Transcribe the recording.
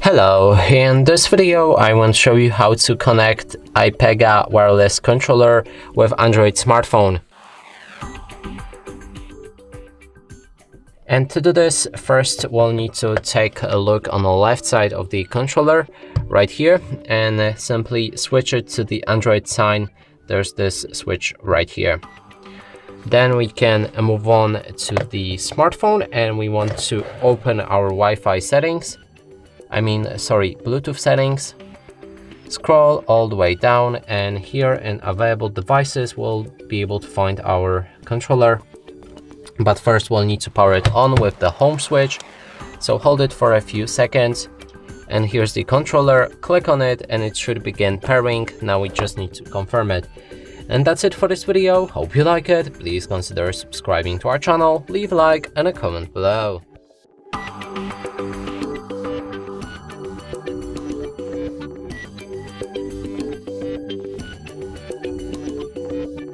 Hello, in this video I want to show you how to connect iPEGA wireless controller with Android smartphone. And to do this, first we'll need to take a look on the left side of the controller right here and simply switch it to the Android sign. There's this switch right here. Then we can move on to the smartphone and we want to open our Wi-Fi settings. Bluetooth settings. Scroll all the way down and here in available devices we'll be able to find our controller. But first we'll need to power it on with the home switch. So hold it for a few seconds and here's the controller. Click on it and it should begin pairing. Now we just need to confirm it. And that's it for this video. Hope you like it. Please consider subscribing to our channel, leave a like and a comment below.